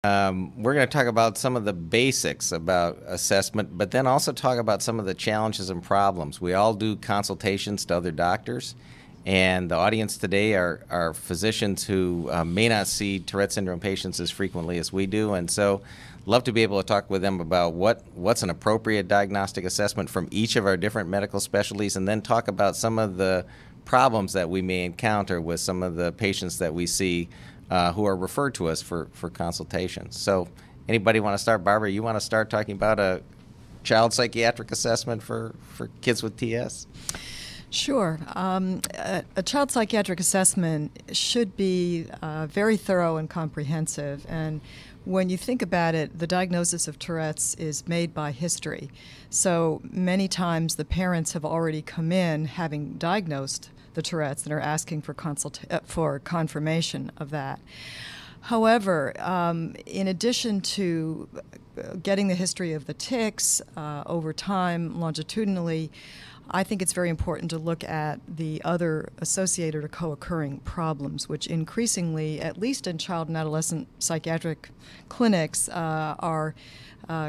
We're going to talk about some of the basics about assessment, but then also talk about some of the challenges and problems. We all do consultations to other doctors, and the audience today are physicians who may not see Tourette syndrome patients as frequently as we do, and so love to be able to talk with them about what's an appropriate diagnostic assessment from each of our different medical specialties, and then talk about some of the problems that we may encounter with some of the patients that we see who are referred to us for consultations. So anybody want to start? Barbara, you want to start talking about a child psychiatric assessment for kids with TS? Sure. A child psychiatric assessment should be very thorough and comprehensive. And when you think about it, the diagnosis of Tourette's is made by history. So many times the parents have already come in having diagnosed the Tourette's and are asking for confirmation of that. However, in addition to getting the history of the tics over time, longitudinally, I think it's very important to look at the other associated or co-occurring problems, which increasingly, at least in child and adolescent psychiatric clinics, are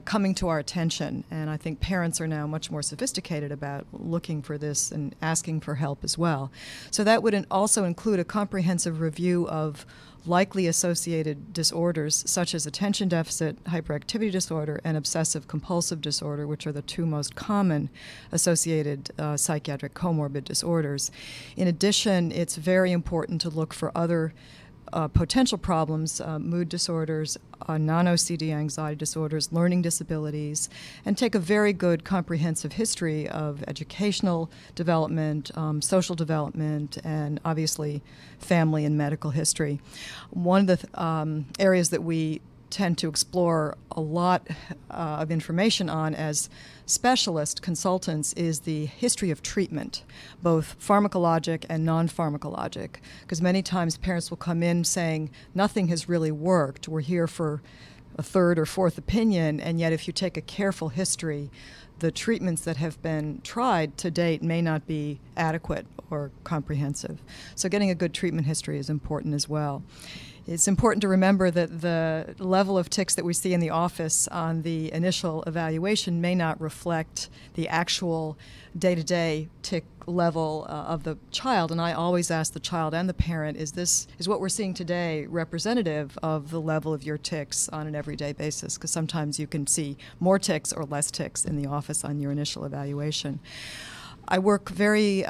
coming to our attention. And I think parents are now much more sophisticated about looking for this and asking for help as well. So that would also include a comprehensive review of likely associated disorders such as attention deficit hyperactivity disorder and obsessive compulsive disorder, which are the two most common associated psychiatric comorbid disorders. In addition, it's very important to look for other potential problems, mood disorders, non-OCD anxiety disorders, learning disabilities, and take a very good comprehensive history of educational development, social development, and obviously family and medical history. One of the areas that we tend to explore a lot of information on as specialist consultants is the history of treatment, both pharmacologic and non-pharmacologic, because many times parents will come in saying nothing has really worked, we're here for a third or fourth opinion, and yet if you take a careful history, the treatments that have been tried to date may not be adequate or comprehensive. So getting a good treatment history is important as well. It's important to remember that the level of tics that we see in the office on the initial evaluation may not reflect the actual day-to-day tic level of the child. And I always ask the child and the parent, is what we're seeing today representative of the level of your tics on an everyday basis? Because sometimes you can see more tics or less tics in the office on your initial evaluation. I work very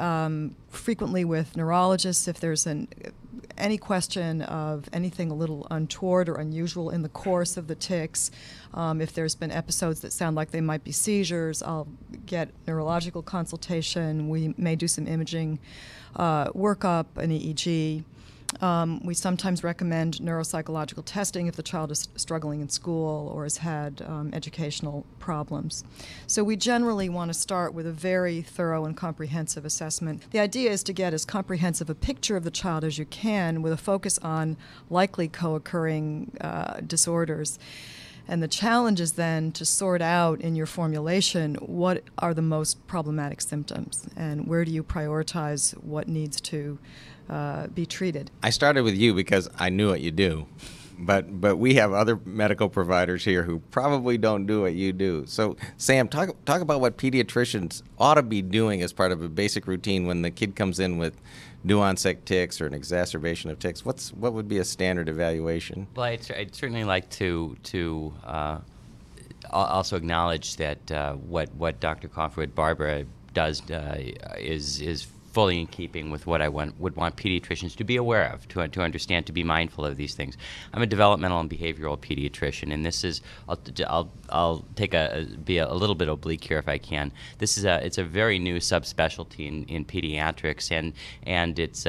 frequently with neurologists if there's any question of anything a little untoward or unusual in the course of the tics. If there's been episodes that sound like they might be seizures, I'll get neurological consultation. We may do some imaging workup, an EEG. We sometimes recommend neuropsychological testing if the child is struggling in school or has had educational problems. So we generally want to start with a very thorough and comprehensive assessment. The idea is to get as comprehensive a picture of the child as you can with a focus on likely co-occurring disorders. And the challenge is then to sort out in your formulation what are the most problematic symptoms and where do you prioritize what needs to be treated. I started with you because I knew what you do, but we have other medical providers here who probably don't do what you do. So Sam, talk about what pediatricians ought to be doing as part of a basic routine when the kid comes in with new onset tics or an exacerbation of tics. What would be a standard evaluation? Well, I'd certainly like to also acknowledge that what Dr. Coffey, what Barbara does is fully in keeping with what I would want pediatricians to be aware of, to understand, to be mindful of these things. I'm a developmental and behavioral pediatrician, and this is I'll be a little bit oblique here if I can. This is it's a very new subspecialty in pediatrics, and it's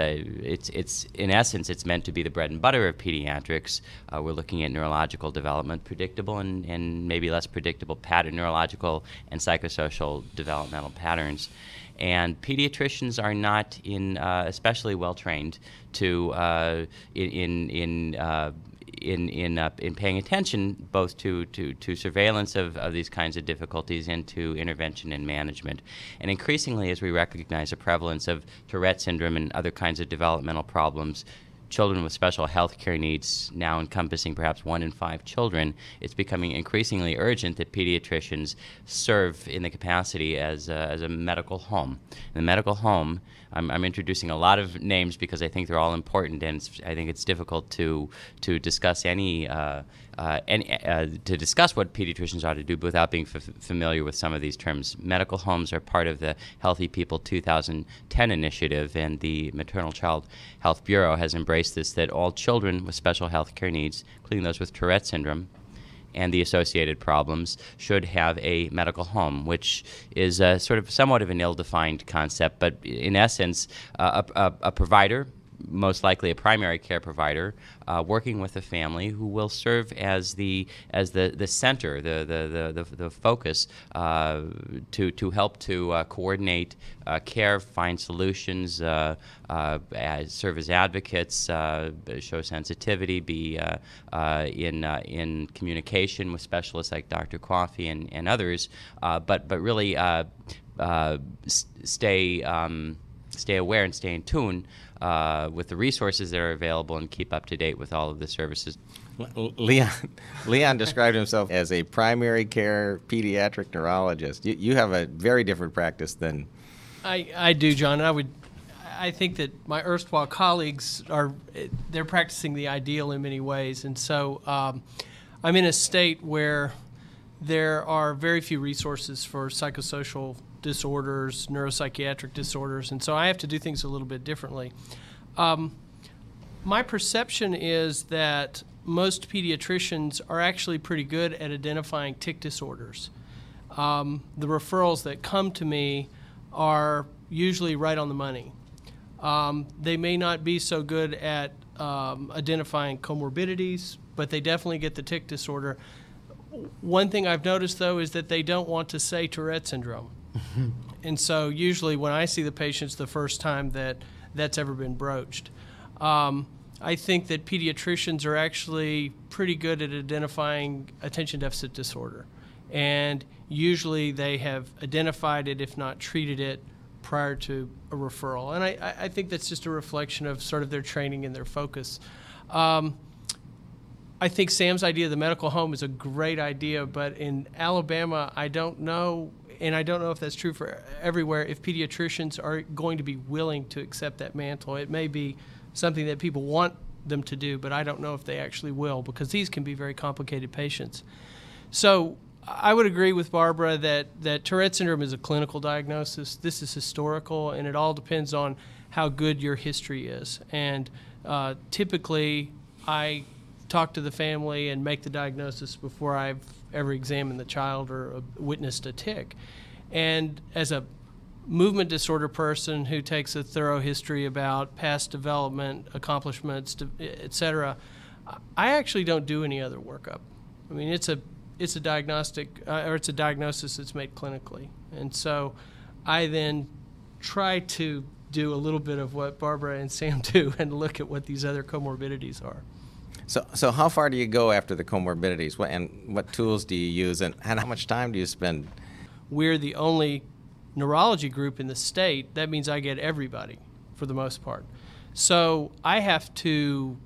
in essence it's meant to be the bread and butter of pediatrics. We're looking at neurological development, predictable and maybe less predictable neurological and psychosocial developmental patterns. And pediatricians are not especially well trained to in paying attention both to surveillance of these kinds of difficulties and to intervention and management. And increasingly, as we recognize the prevalence of Tourette syndrome and other kinds of developmental problems, children with special health care needs now encompassing perhaps 1 in 5 children, it's becoming increasingly urgent that pediatricians serve in the capacity as a medical home. In the medical home, I'm introducing a lot of names because I think they're all important, and I think it's difficult to discuss to discuss what pediatricians ought to do without being familiar with some of these terms. Medical homes are part of the Healthy People 2010 initiative, and the Maternal Child Health Bureau has embraced this, that all children with special health care needs, including those with Tourette syndrome and the associated problems, should have a medical home, which is sort of somewhat of an ill-defined concept, but in essence, a provider, most likely a primary care provider, working with a family who will serve as the center, the focus, to help to coordinate care, find solutions, serve as advocates, show sensitivity, be in communication with specialists like Dr. Coffey and others, but really stay aware and stay in tune with the resources that are available and keep up to date with all of the services. Leon described himself as a primary care pediatric neurologist. You have a very different practice than... I do, John. I think that my erstwhile colleagues they're practicing the ideal in many ways, and so I'm in a state where there are very few resources for psychosocial disorders, neuropsychiatric disorders, and so I have to do things a little bit differently. My perception is that most pediatricians are actually pretty good at identifying tic disorders. The referrals that come to me are usually right on the money. They may not be so good at identifying comorbidities, but they definitely get the tic disorder. One thing I've noticed, though, is that they don't want to say Tourette syndrome. And so usually when I see the patients the first time that's ever been broached. I think that pediatricians are actually pretty good at identifying attention deficit disorder. And usually they have identified it, if not treated it, prior to a referral. And I think that's just a reflection of sort of their training and their focus. I think Sam's idea of the medical home is a great idea, but in Alabama, I don't know, and I don't know if that's true for everywhere, if pediatricians are going to be willing to accept that mantle. It may be something that people want them to do, but I don't know if they actually will, because these can be very complicated patients. So I would agree with Barbara that Tourette syndrome is a clinical diagnosis. This is historical, and it all depends on how good your history is. And typically, I talk to the family and make the diagnosis before I've ever examined the child or witnessed a tic. And as a movement disorder person who takes a thorough history about past development, accomplishments, et cetera, I actually don't do any other workup. I mean, it's a diagnostic, or it's a diagnosis that's made clinically. And so I then try to do a little bit of what Barbara and Sam do and look at what these other comorbidities are. So how far do you go after the comorbidities? What tools do you use, and how much time do you spend? We're the only neurology group in the state. That means I get everybody for the most part. So I have to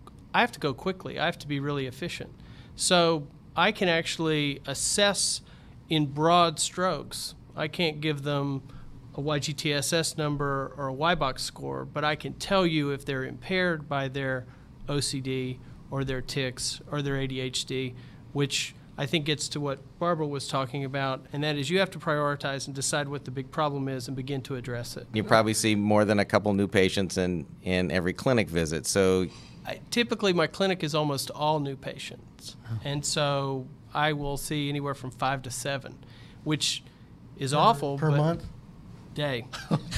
go quickly. I have to be really efficient. So I can actually assess in broad strokes. I can't give them a YGTSS number or a Y-box score, but I can tell you if they're impaired by their OCD or their tics or their ADHD, which I think gets to what Barbara was talking about, and that is you have to prioritize and decide what the big problem is and begin to address it. You probably see more than a couple new patients in every clinic visit, so... Typically, my clinic is almost all new patients, and so I will see anywhere from 5 to 7, which is awful. Per month? Day.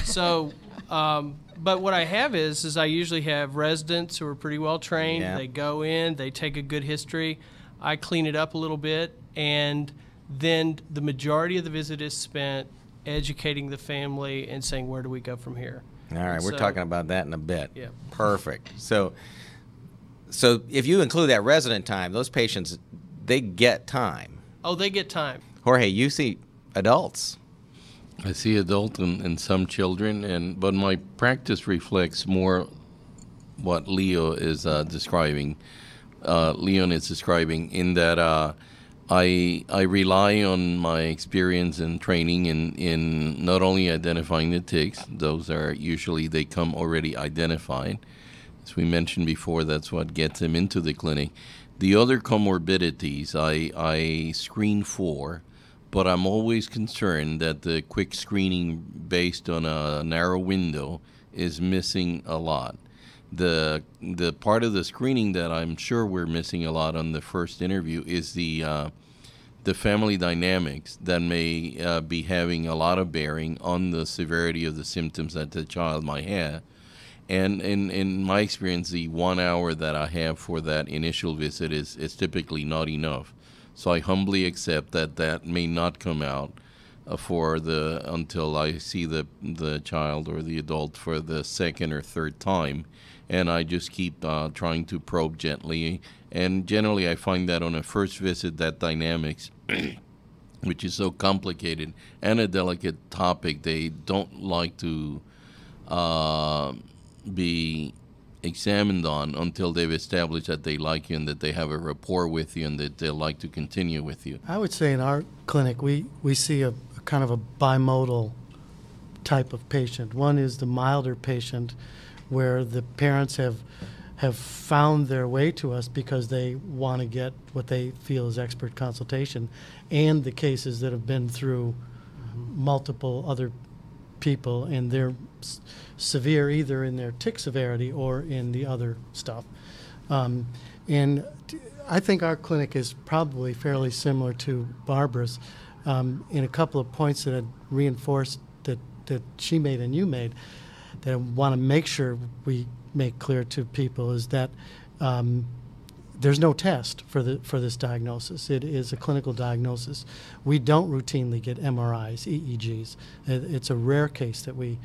So, but what I have is I usually have residents who are pretty well trained. Yeah. They go in, they take a good history. I clean it up a little bit, and then the majority of the visit is spent educating the family and saying, where do we go from here? All right, we're talking about that in a bit. Yeah. Perfect. So if you include that resident time, those patients, they get time. Oh, they get time. Jorge, you see adults. I see adult and some children, but my practice reflects more what Leo is describing. Leon is describing, in that I rely on my experience and training in not only identifying the tics. Those are usually, they come already identified. As we mentioned before, that's what gets them into the clinic. The other comorbidities I screen for, but I'm always concerned that the quick screening based on a narrow window is missing a lot. The part of the screening that I'm sure we're missing a lot on the first interview is the family dynamics that may be having a lot of bearing on the severity of the symptoms that the child might have. And in my experience, the 1 hour that I have for that initial visit is typically not enough. So I humbly accept that may not come out until I see the child or the adult for the second or third time. And I just keep trying to probe gently. And generally I find that on a first visit, that dynamics, which is so complicated and a delicate topic, they don't like to be examined on until they've established that they like you and that they have a rapport with you and that they'll like to continue with you. I would say in our clinic we see a kind of a bimodal type of patient. One is the milder patient where the parents have found their way to us because they want to get what they feel is expert consultation, and the cases that have been through multiple other people and they're severe either in their tic severity or in the other stuff. And I think our clinic is probably fairly similar to Barbara's in a couple of points that I'd reinforced that she made and you made that I want to make sure we make clear to people is that there's no test for this diagnosis. It is a clinical diagnosis. We don't routinely get MRIs, EEGs. It's a rare case that we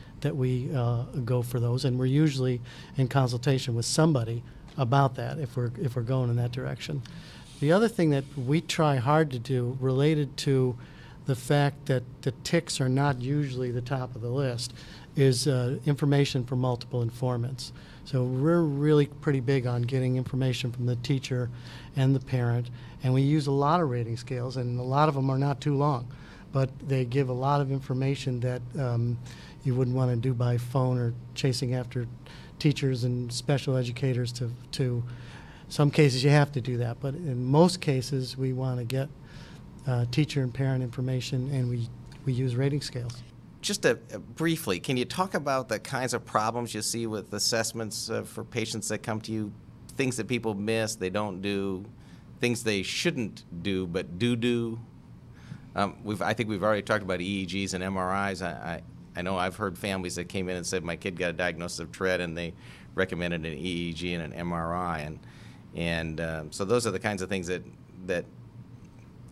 go for those, and we're usually in consultation with somebody about that if we're going in that direction. The other thing that we try hard to do, related to the fact that the tics are not usually the top of the list, is information from multiple informants. So we're really pretty big on getting information from the teacher and the parent, and we use a lot of rating scales, and a lot of them are not too long, but they give a lot of information that you wouldn't want to do by phone or chasing after teachers and special educators to some cases you have to do that, but in most cases we want to get teacher and parent information, and we use rating scales. Just briefly, can you talk about the kinds of problems you see with assessments for patients that come to you, things that people miss, they don't do, things they shouldn't do but do? I think we've already talked about EEGs and MRIs. I know I've heard families that came in and said my kid got a diagnosis of Tourette and they recommended an EEG and an MRI, and so those are the kinds of things that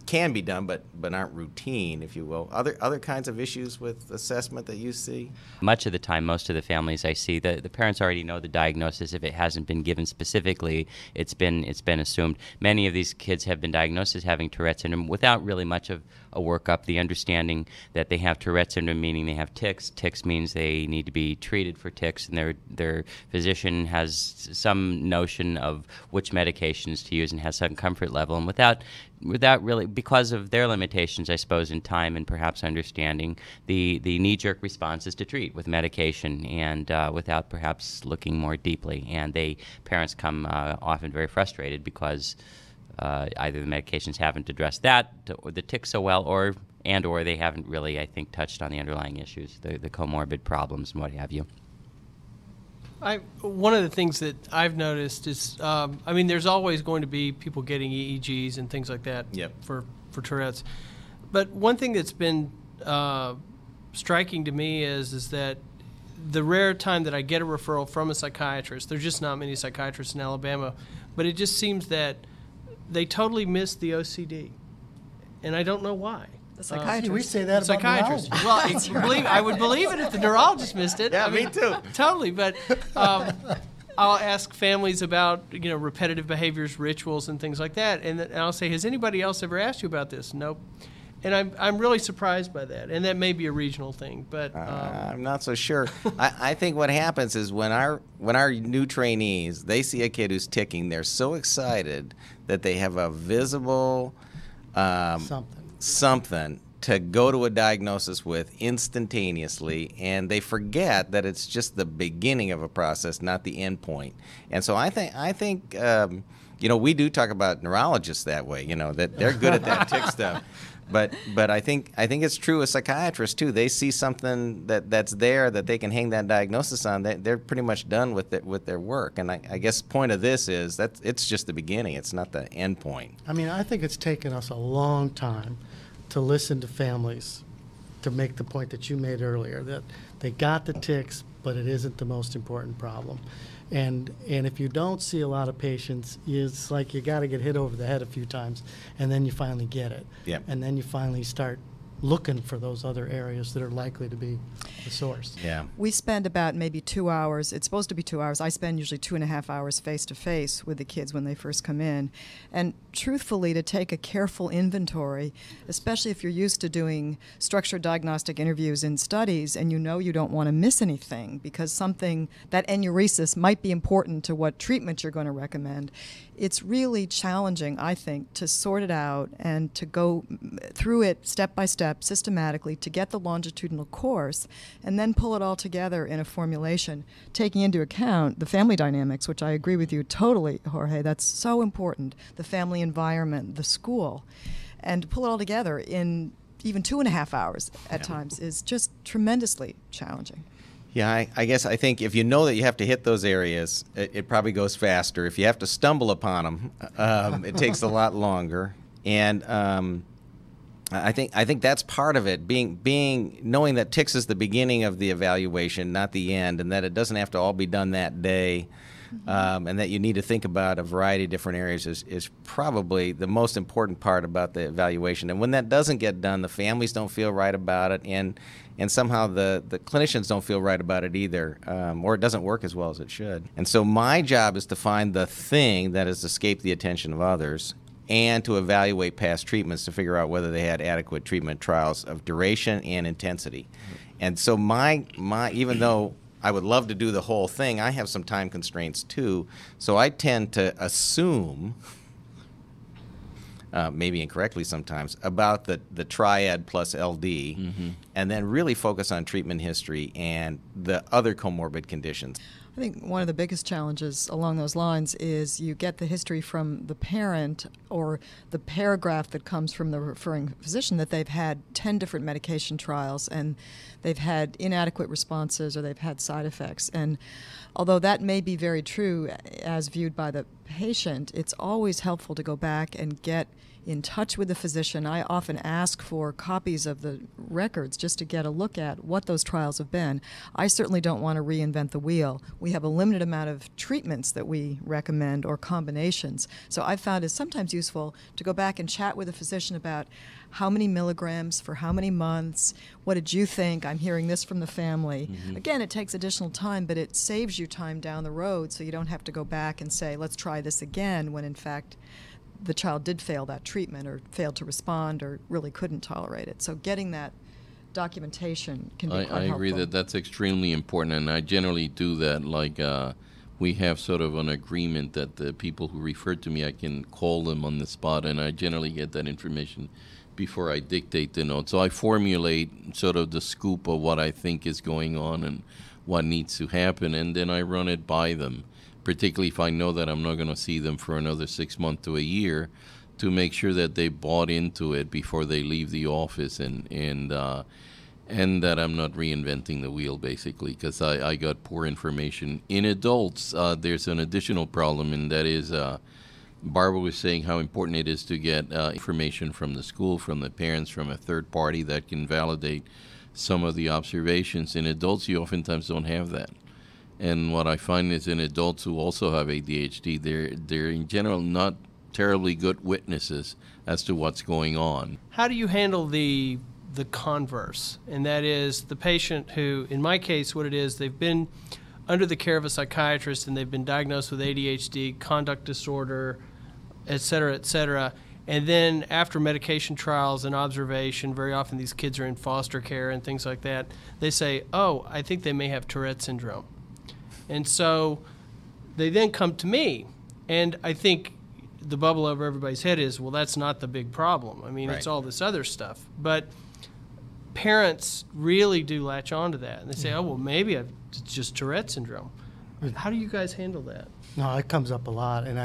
can be done, but aren't routine, if you will. Other kinds of issues with assessment that you see? Much of the time, most of the families I see, the parents already know the diagnosis. If it hasn't been given specifically, it's been assumed. Many of these kids have been diagnosed as having Tourette syndrome without really much of a workup. The understanding that they have Tourette syndrome, meaning they have tics. Tics means they need to be treated for tics, and their physician has some notion of which medications to use and has some comfort level. And without really, because of their limitations, I suppose, in time and perhaps understanding, the knee-jerk response is to treat with medication and without perhaps looking more deeply. And parents come often very frustrated because either the medications haven't addressed that, or the tics so well, or they haven't really, I think, touched on the underlying issues, the comorbid problems and what have you. One of the things that I've noticed is, there's always going to be people getting EEGs and things like that. Yep. for Tourette's. But one thing that's been striking to me is that the rare time that I get a referral from a psychiatrist, there's just not many psychiatrists in Alabama, but it just seems that they totally miss the OCD, and I don't know why. The psychiatrist. We say that about Psychiatrist. neurology. Well, I would believe it if the neurologist missed it. Yeah, me too. Totally, but I'll ask families about repetitive behaviors, rituals, and things like that, and I'll say, has anybody else ever asked you about this? Nope. And I'm really surprised by that, and that may be a regional thing, but I'm not so sure. I think what happens is when our new trainees, they see a kid who's ticking, they're so excited that they have a visible something to go to a diagnosis with instantaneously, and they forget that it's just the beginning of a process, not the end point. And so I think you know, we do talk about neurologists that way, you know, that they're good at that tick stuff. But I think it's true with psychiatrists too. They see something that's there that they can hang that diagnosis on. They're pretty much done with their work. And I guess the point of this is that it's just the beginning. It's not the end point. I mean, I think it's taken us a long time to listen to families to make the point that you made earlier, that they got the tics, but it isn't the most important problem. And if you don't see a lot of patients, it's like you got to get hit over the head a few times, and then you finally get it. Yep. And then you finally start looking for those other areas that are likely to be the source. Yeah. We spend about maybe 2 hours. It's supposed to be 2 hours. I spend usually 2.5 hours face-to-face with the kids when they first come in. And truthfully, to take a careful inventory, especially if you're used to doing structured diagnostic interviews in studies and you know you don't want to miss anything because something, that enuresis might be important to what treatment you're going to recommend, it's really challenging, I think, to sort it out and to go through it step by step, systematically, to get the longitudinal course, and then pull it all together in a formulation, taking into account the family dynamics, which I agree with you totally, Jorge. That's so important, the family environment, the school. And to pull it all together in even 2.5 hours at times is just tremendously challenging. Yeah, I guess I think if you know that you have to hit those areas, it probably goes faster. If you have to stumble upon them, it takes a lot longer. And I think that's part of it, knowing that tics is the beginning of the evaluation, not the end, and that it doesn't have to all be done that day, and that you need to think about a variety of different areas is probably the most important part about the evaluation. And when that doesn't get done, the families don't feel right about it, and somehow the clinicians don't feel right about it either, or it doesn't work as well as it should. And so my job is to find the thing that has escaped the attention of others and to evaluate past treatments to figure out whether they had adequate treatment trials of duration and intensity. And so my even though I would love to do the whole thing, I have some time constraints too, so I tend to assume, maybe incorrectly sometimes, about the triad plus LD, and then really focus on treatment history and the other comorbid conditions. I think one of the biggest challenges along those lines is you get the history from the parent or the paragraph that comes from the referring physician that they've had 10 different medication trials and they've had inadequate responses or they've had side effects. And although that may be very true as viewed by the patient, it's always helpful to go back and get in touch with the physician. I often ask for copies of the records just to get a look at what those trials have been. I certainly don't want to reinvent the wheel. We have a limited amount of treatments that we recommend or combinations. So I've found it's sometimes useful to go back and chat with a physician about how many milligrams for how many months, what did you think, I'm hearing this from the family. Again, it takes additional time, but it saves you time down the road so you don't have to go back and say, let's try this again, when in fact the child did fail that treatment or failed to respond or really couldn't tolerate it. So getting that documentation can be quite helpful. I agree that that's extremely important, and I generally do that. Like we have sort of an agreement that the people who refer to me, I can call them on the spot, and I generally get that information before I dictate the note. So I formulate sort of the scoop of what I think is going on and what needs to happen, and then I run it by them, particularly if I know that I'm not going to see them for another 6 months to a year, to make sure that they bought into it before they leave the office, and that I'm not reinventing the wheel, basically, because I got poor information. In adults, there's an additional problem, and that is Barbara was saying how important it is to get information from the school, from the parents, from a third party that can validate some of the observations. In adults, you oftentimes don't have that. And what I find is in adults who also have ADHD, they're in general not terribly good witnesses as to what's going on. How do you handle the converse? And that is the patient who, in my case, what it is, they've been under the care of a psychiatrist and they've been diagnosed with ADHD, conduct disorder, et cetera, And then after medication trials and observation, very often these kids are in foster care and things like that, they say, oh, I think they may have Tourette syndrome. And so they then come to me, and I think the bubble over everybody's head is, well, that's not the big problem. I mean, Right. it's all this other stuff. But parents really do latch on to that, and they say, oh, well, maybe it's just Tourette syndrome. How do you guys handle that? No, it comes up a lot, and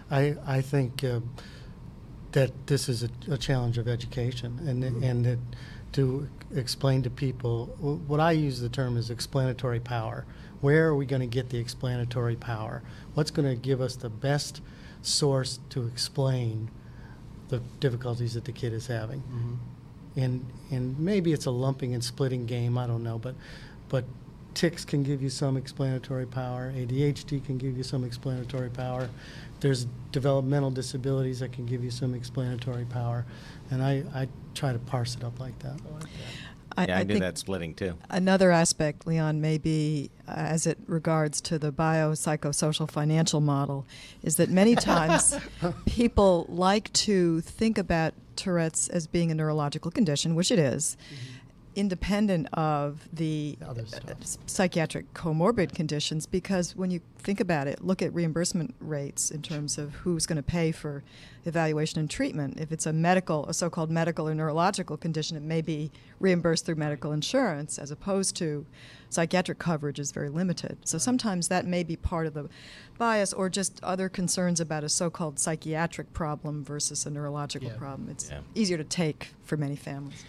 I think that this is a challenge of education, and that to explain to people, what I use the term is explanatory power. Where are we going to get the explanatory power? What's going to give us the best source to explain the difficulties that the kid is having? And maybe it's a lumping and splitting game, I don't know, but tics can give you some explanatory power. ADHD can give you some explanatory power. There's developmental disabilities that can give you some explanatory power. And I try to parse it up like that. Yeah, I do think that splitting too. another aspect, Leon, may be as it regards to the biopsychosocial financial model, is that many times people like to think about Tourette's as being a neurological condition, which it is, independent of the Other stuff. psychiatric comorbid conditions, because when you think about it, look at reimbursement rates in terms of who's going to pay for evaluation and treatment. If it's a so-called medical or neurological condition, it may be reimbursed through medical insurance, as opposed to psychiatric coverage is very limited. So sometimes that may be part of the bias, or just other concerns about a so-called psychiatric problem versus a neurological problem. It's easier to take for many families.